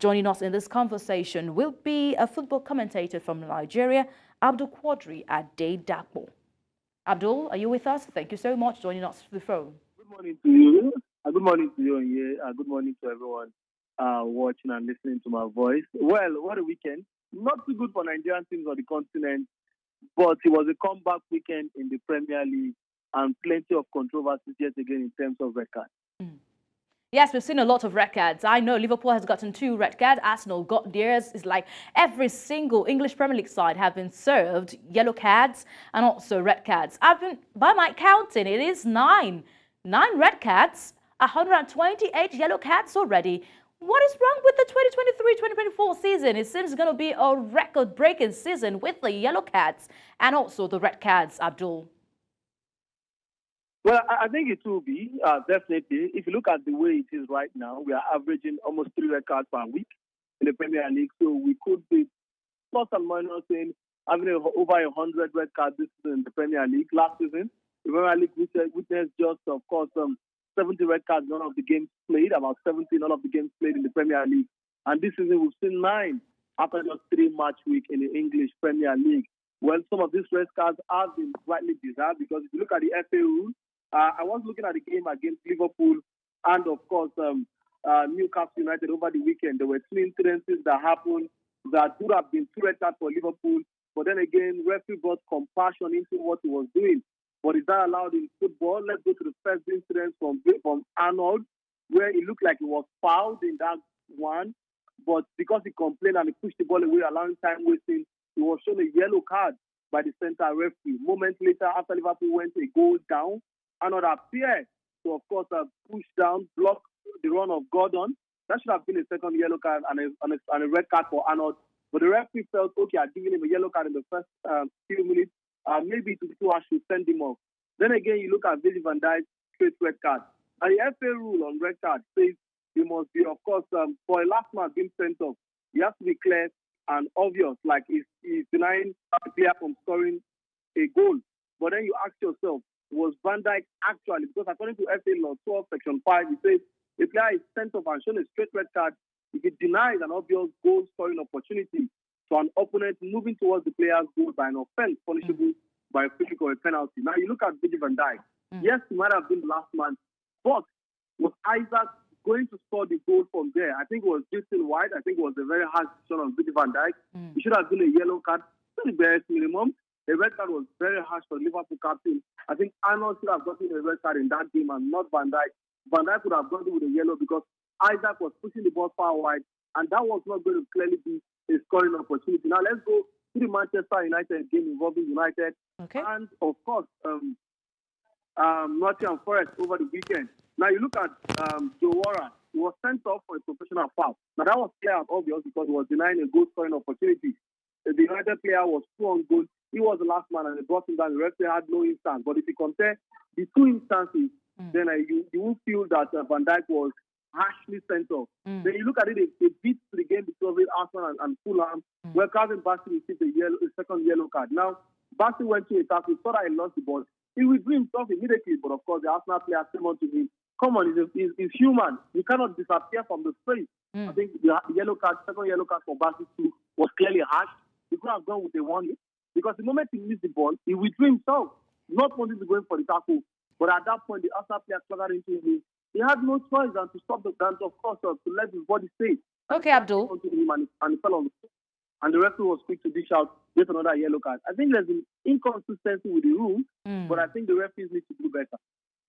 Joining us in this conversation will be a football commentator from Nigeria, Abdul Quadri Adedapo. Abdul, are you with us? Thank you so much for joining us through the phone. Good morning to you. Good morning to you, and good morning to everyone watching and listening to my voice. Well, what a weekend. Not too good for Nigerian teams on the continent, but it was a comeback weekend in the Premier League and plenty of controversies yet again in terms of red cards. Yes, we've seen a lot of red cards. I know Liverpool has gotten 2 red cards. Arsenal got theirs. It's like every single English Premier League side have been served yellow cards and also red cards. By my counting, it is 9 red cards, 128 yellow cards already. What is wrong with the 2023-2024 season? It seems going to be a record-breaking season with the yellow cards and also the red cards, Abdul. Well, I think it will be, definitely. If you look at the way it is right now, we are averaging almost 3 red cards per week in the Premier League. So we could be plus and minus in having over 100 red cards this season in the Premier League. Last season, the Premier League witnessed just, of course, 70 red cards in all of the games played, about 70 in all of the games played in the Premier League. And this season, we've seen 9 after just 3 match week in the English Premier League. Well, some of these red cards have been rightly deserved because if you look at the FA rule, I was looking at the game against Liverpool and, of course, Newcastle United over the weekend. There were 2 incidences that happened that would have been 2 red cards for Liverpool. But then again, referee brought compassion into what he was doing. But is that allowed in football? Let's go to the first incident from Arnold, where it looked like he was fouled in that one. But because he complained and he pushed the ball away, allowing time wasting, he was shown a yellow card by the centre referee. Moments later, after Liverpool went a goal down, Arnold appeared to, of course, push down, block the run of Gordon. That should have been a second yellow card and a red card for Arnold. But the referee felt, okay, I've given him a yellow card in the first few minutes. Maybe to do I should send him off. Then again, you look at Virgil van Dijk's straight red card. And the FA rule on red card says you must be, of course, for a last man being sent off, you have to be clear and obvious, like he's denying the player from scoring a goal. But then you ask yourself, was Van Dijk actually, because according to FA Law 12, Section 5, it says the player is sent off and shown a straight red card if it denies an obvious goal-scoring opportunity to an opponent moving towards the player's goal by an offense punishable by a free kick or a penalty. Now, you look at Virgil van Dijk. Yes, he might have been the last man, but was Isaac going to score the goal from there? I think it was Jason White. I think it was a very hard decision on Virgil van Dijk. It should have been a yellow card, the barest minimum. The red card was very harsh for the Liverpool captain. I think Arnold should have gotten a red card in that game and not Van Dijk. Van Dijk would have gotten with a yellow because Isaac was pushing the ball far wide, and that was not going to clearly be a scoring opportunity. Now let's go to the Manchester United game involving United and, of course, Nottingham Forest over the weekend. Now you look at Joe Warren. He was sent off for a professional foul. Now that was clear and obvious because he was denying a goal scoring opportunity. The United player was full on goal. He was the last man and they brought him down. The referee had no instance. But if you compare the 2 instances, then you will feel that Van Dijk was harshly sent off. Then you look at it, a beat to the game between Arsenal and Fulham, where Calvin Bassey received a second yellow card. Now, Bassey went to a tackle, thought he lost the ball. He withdrew himself immediately, but of course, the Arsenal player came on to him. Come on, he's human. You cannot disappear from the space. I think the yellow card, second yellow card for Bassey too, was clearly harsh. He could have gone with a warning. Because the moment he missed the ball, he withdrew himself, not wanting to go in for the tackle. But at that point, the Arsenal player struggled into him. He had no choice than to stop the dance, of course, to let his body stay. Okay, Abdul. And he fell on the floor. And the referee was quick to dish out with another yellow card. I think there's an inconsistency with the rule, but I think the referees need to do better.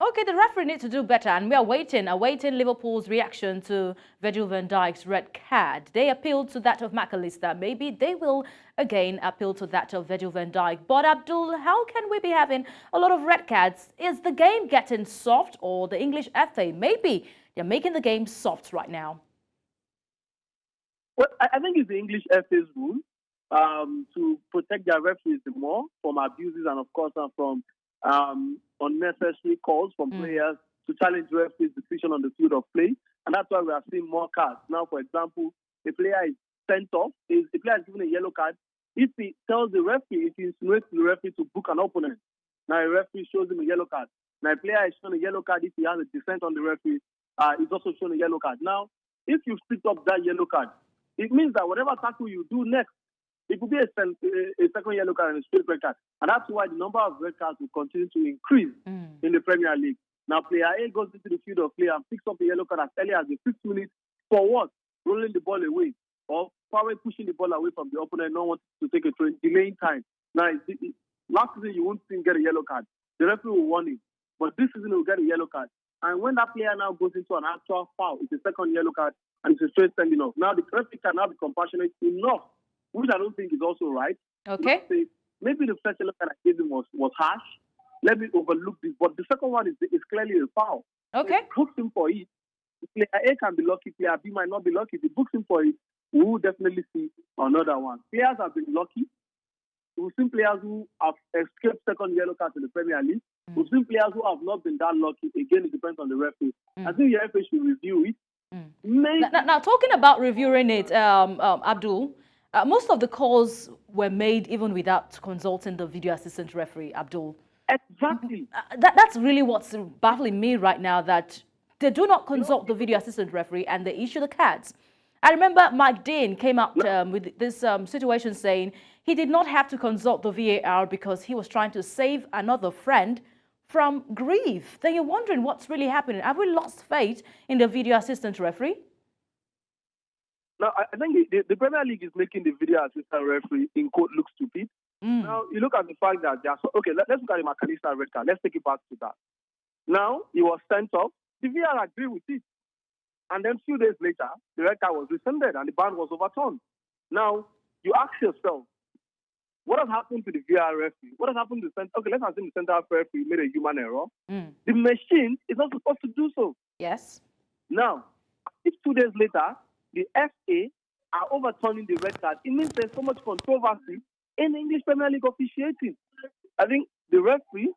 Okay, the referee needs to do better, and we are awaiting Liverpool's reaction to Virgil van Dijk's red card. They appealed to that of McAllister. Maybe they will again appeal to that of Virgil van Dijk. But Abdul, how can we be having a lot of red cards? Is the game getting soft, or the English FA, maybe they're making the game soft right now? Well, I think it's the English FA's rule to protect their referees more from abuses and, of course, from unnecessary calls from players to challenge referees' decision on the field of play. And that's why we are seeing more cards. Now, for example, a player is sent off, if the player is given a yellow card, if he tells the referee, if he insinuates to the referee to book an opponent, now a referee shows him a yellow card. Now a player is shown a yellow card if he has a dissent on the referee, he's also shown a yellow card. Now, if you picked up that yellow card, it means that whatever tackle you do next, it could be a second yellow card and a straight red card. And that's why the number of red cards will continue to increase in the Premier League. Now, player A goes into the field of play and picks up the yellow card as early as the 6th minute for what? Rolling the ball away or probably pushing the ball away from the opponent, not wanting to take a throw, delaying time. Now, last season, you won't see him get a yellow card. The referee will warn him. But this season, he will get a yellow card. And when that player now goes into an actual foul, it's a second yellow card and it's a straight sending off. Now, the referee can now be compassionate enough, which I don't think is also right. Okay. Say, maybe the first yellow card I gave him was harsh. Let me overlook this. But the second one is clearly a foul. Okay. If he books him for it, player A can be lucky, player B might not be lucky. If he books him for it, we will definitely see another one. Players have been lucky. We've seen players who have escaped second yellow cards in the Premier League. We've seen players who have not been that lucky. Again, it depends on the referee. I think the referee should review it. Now, talking about reviewing it, Abdul, most of the calls were made even without consulting the video assistant referee, Abdul. Exactly. That's really what's baffling me right now, that they do not consult the video assistant referee and they issue the cards. I remember Mike Dean came out with this situation saying he did not have to consult the VAR because he was trying to save another friend from grief. Then you're wondering what's really happening. Have we lost faith in the video assistant referee? Now, I think the Premier League is making the video assistant referee, in quote, look stupid. Now, you look at the fact that okay, let's look at the McAllister red card. Let's take it back to that. Now, he was sent off. The VAR agreed with it. And then a few days later, the red card was rescinded and the ban was overturned. Now, you ask yourself, what has happened to the VAR referee? What has happened to the center? Okay, let's assume the center referee made a human error. The machine is not supposed to do so. Yes. Now, if 2 days later, the FA are overturning the red card, it means there's so much controversy in the English Premier League officiating. I think the referee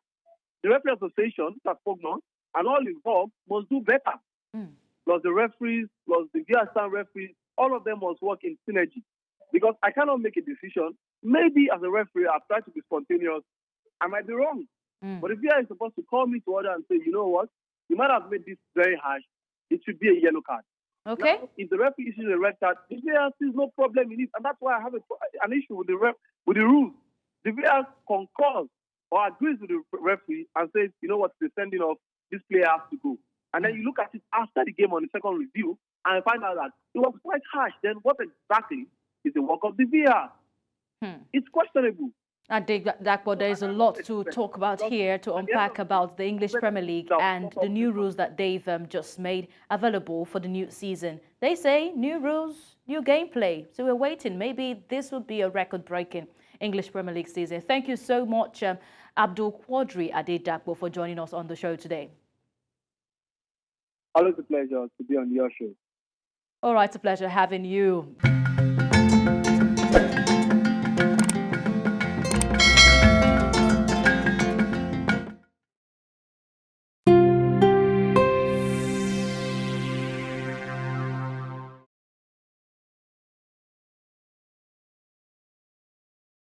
association, that spoken, and all involved must do better. Plus the referees, plus the VAR referees, all of them must work in synergy. Because I cannot make a decision. Maybe as a referee, I've tried to be spontaneous. I might be wrong. But if VAR is supposed to call me to order and say, you know what, you might have made this very harsh, it should be a yellow card. Okay. Now, if the referee issues a red card, the VAR sees no problem in it. And that's why I have an issue with the rules. The VAR concurs or agrees with the referee and says, you know what, the sending of this player has to go. And then you look at it after the game on the second review and find out that it was quite harsh. Then what exactly is the work of the VAR? It's questionable. I think that but there is a lot to talk about here, to unpack about the English Premier League and the new rules that they've just made available for the new season. They say new rules, new gameplay. So we're waiting. Maybe this will be a record-breaking English Premier League season. Thank you so much, Abdul Quadri Adedakpo, for joining us on the show today. Always a pleasure to be on your show. All right, it's a pleasure having you.